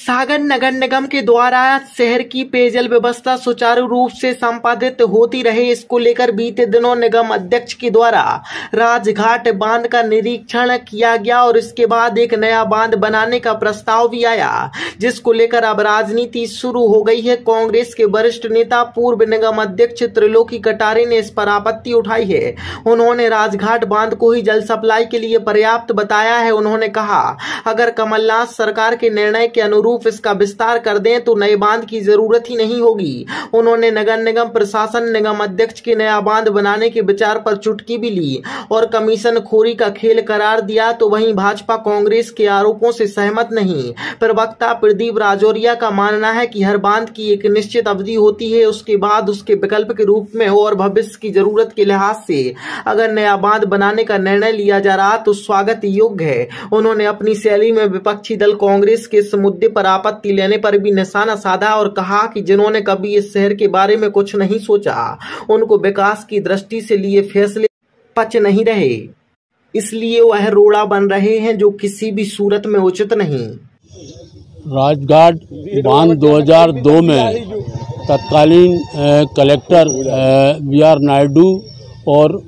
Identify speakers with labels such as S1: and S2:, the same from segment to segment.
S1: सागर नगर निगम के द्वारा शहर की पेयजल व्यवस्था सुचारू रूप से संपादित होती रहे, इसको लेकर बीते दिनों निगम अध्यक्ष के द्वारा राजघाट बांध का निरीक्षण किया गया और इसके बाद एक नया बांध बनाने का प्रस्ताव भी आया, जिसको लेकर अब राजनीति शुरू हो गई है। कांग्रेस के वरिष्ठ नेता पूर्व निगम अध्यक्ष त्रिलोकी कटारे ने इस पर आपत्ति उठाई है। उन्होंने राजघाट बांध को ही जल सप्लाई के लिए पर्याप्त बताया है। उन्होंने कहा, अगर कमलनाथ सरकार के निर्णय के अनुरूप इसका विस्तार कर दें तो नए बांध की जरूरत ही नहीं होगी। उन्होंने नगर निगम प्रशासन निगम अध्यक्ष के नया बांध बनाने के विचार पर चुटकी भी ली और कमीशन खोरी का खेल करार दिया। तो वहीं भाजपा कांग्रेस के आरोपों से सहमत नहीं। प्रवक्ता प्रदीप राजौरिया का मानना है कि हर बांध की एक निश्चित अवधि होती है, उसके बाद उसके विकल्प के रूप में हो और भविष्य की जरूरत के लिहाज से अगर नया बांध बनाने का निर्णय लिया जा रहा तो स्वागत योग्य है। उन्होंने अपनी शैली में विपक्षी दल कांग्रेस के इस मुद्दे पर आपत्ति लेने पर भी निशाना साधा और कहा कि जिन्होंने कभी इस शहर के बारे में कुछ नहीं सोचा, उनको विकास की दृष्टि से लिए फैसले पच नहीं रहे, इसलिए वह रोड़ा बन रहे हैं जो किसी भी सूरत में उचित नहीं।
S2: राजघाट बांध 2002 में तत्कालीन कलेक्टर BR नायडू और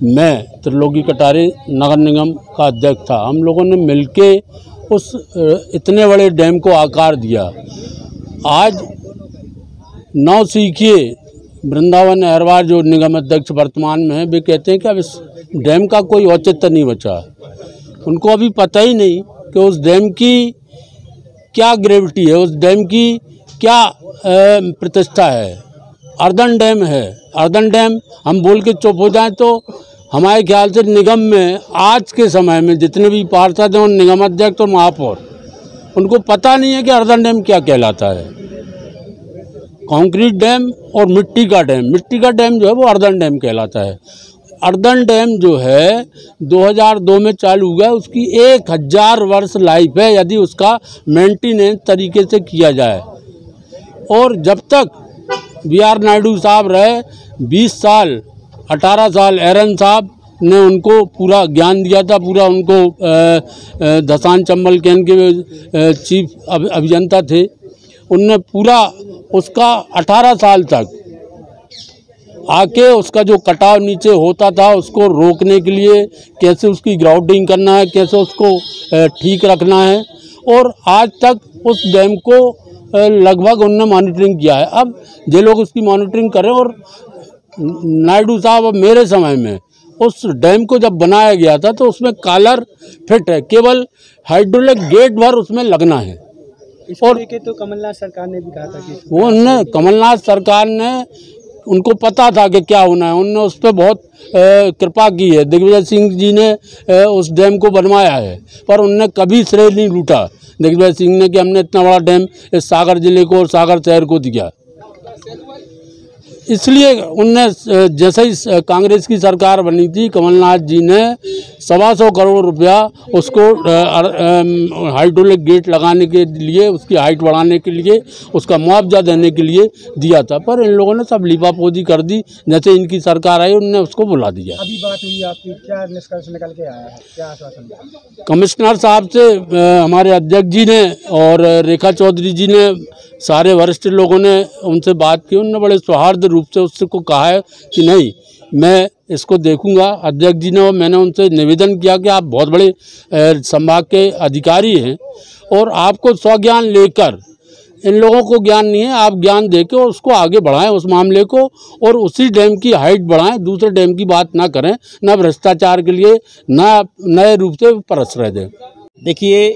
S2: मैं त्रिलोकी कटारे नगर निगम का अध्यक्ष था। हम लोगों ने मिलके उस इतने बड़े डैम को आकार दिया। आज नौ सीखिए वृंदावन अहरवार जो निगम अध्यक्ष वर्तमान में है, वे कहते हैं कि अब इस डैम का कोई औचित्य नहीं बचा। उनको अभी पता ही नहीं कि उस डैम की क्या ग्रेविटी है, उस डैम की क्या प्रतिष्ठा है। अर्दन डैम है। अर्दन डैम हम बोल के चुप हो जाएं तो हमारे ख्याल से निगम में आज के समय में जितने भी पार्षद हैं और निगम अध्यक्ष और महापौर, उनको पता नहीं है कि अर्दन डैम क्या कहलाता है। कंक्रीट डैम और मिट्टी का डैम जो है वो अर्दन डैम कहलाता है। अर्दन डैम जो है 2002 में चालू हुआ है, उसकी 1000 वर्ष लाइफ है यदि उसका मेंटेनेंस तरीके से किया जाए। और जब तक BR नायडू साहब रहे 20 साल 18 साल एरन साहब ने उनको पूरा ज्ञान दिया था, पूरा उनको धसान चंबल कैन के चीफ अभियंता थे, उनने पूरा उसका 18 साल तक आके उसका जो कटाव नीचे होता था उसको रोकने के लिए कैसे उसकी ग्राउंडिंग करना है, कैसे उसको ठीक रखना है। और आज तक उस डैम को लगभग उनने मॉनिटरिंग किया है। अब जो लोग उसकी मॉनिटरिंग करें, और नायडू साहब अब मेरे समय में उस डैम को जब बनाया गया था तो उसमें कॉलर फिट है, केवल हाइड्रोलिक गेट भर उसमें लगना है। और
S3: तो कमलनाथ सरकार ने भी कहा था कि
S2: वो उनने कमलनाथ सरकार ने उनको पता था कि क्या होना है, उनने उस पर बहुत कृपा की है। दिग्विजय सिंह जी ने उस डैम को बनवाया है, पर उनने कभी श्रेय नहीं लूटा दिग्विजय सिंह ने कि हमने इतना बड़ा डैम इस सागर जिले को और सागर शहर को दिया। इसलिए उनने जैसे ही कांग्रेस की सरकार बनी थी, कमलनाथ जी ने 125 करोड़ रुपया उसको हाइड्रोलिक गेट लगाने के लिए, उसकी हाइट बढ़ाने के लिए, उसका मुआवजा देने के लिए दिया था। पर इन लोगों ने सब लीपापोती कर दी। जैसे इनकी सरकार आई उनने उसको बुला दिया।
S3: अभी बात हुई आपकी, क्या निष्कर्ष निकल के आया है, क्या आश्वासन?
S2: कमिश्नर साहब से हमारे अध्यक्ष जी ने और रेखा चौधरी जी ने, सारे वरिष्ठ लोगों ने उनसे बात की। उन्होंने बड़े सौहार्द रूप से उससे को कहा है कि नहीं, मैं इसको देखूंगा। अध्यक्ष जी ने और मैंने उनसे निवेदन किया कि आप बहुत बड़े संभाग के अधिकारी हैं और आपको स्वज्ञान लेकर, इन लोगों को ज्ञान नहीं है, आप ज्ञान देकर उसको आगे बढ़ाएं उस मामले को, और उसी डैम की हाइट बढ़ाएं, दूसरे डैम की बात ना करें, ना भ्रष्टाचार के लिए ना नए रूप से प्रश्रय दें।
S4: देखिए,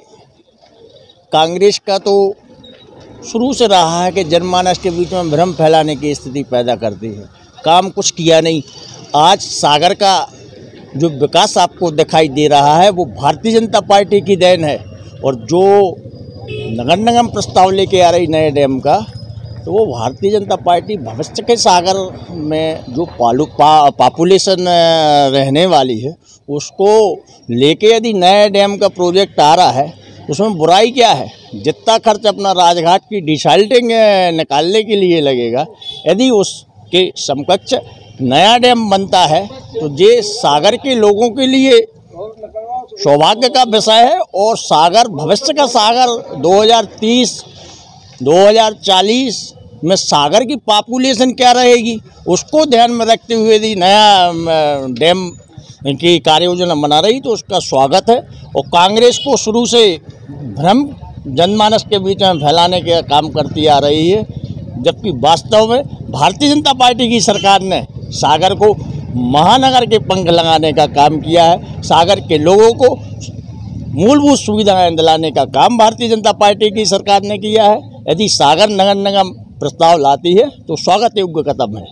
S4: कांग्रेस का तो शुरू से रहा है कि जनमानस के बीच में भ्रम फैलाने की स्थिति पैदा करती है, काम कुछ किया नहीं। आज सागर का जो विकास आपको दिखाई दे रहा है वो भारतीय जनता पार्टी की देन है। और जो नगर निगम प्रस्ताव लेके आ रही नए डैम का, तो वो भारतीय जनता पार्टी भविष्य के सागर में जो पॉपुलेशन रहने वाली है उसको लेके यदि नए डैम का प्रोजेक्ट आ रहा है, उसमें बुराई क्या है? जितना खर्च अपना राजघाट की डिसाल्टिंग निकालने के लिए लगेगा, यदि उसके समकक्ष नया डैम बनता है तो ये सागर के लोगों के लिए सौभाग्य का विषय है। और सागर भविष्य का सागर 2030 2040 में सागर की पॉपुलेशन क्या रहेगी, उसको ध्यान में रखते हुए यदि नया डैम की कार्य योजना बना रही तो उसका स्वागत है। और कांग्रेस को शुरू से भ्रम जनमानस के बीच में फैलाने का काम करती आ रही है, जबकि वास्तव में भारतीय जनता पार्टी की सरकार ने सागर को महानगर के पंख लगाने का काम किया है। सागर के लोगों को मूलभूत सुविधाएं दिलाने का काम भारतीय जनता पार्टी की सरकार ने किया है। यदि सागर नगर निगम प्रस्ताव लाती है तो स्वागत योग्य कदम है।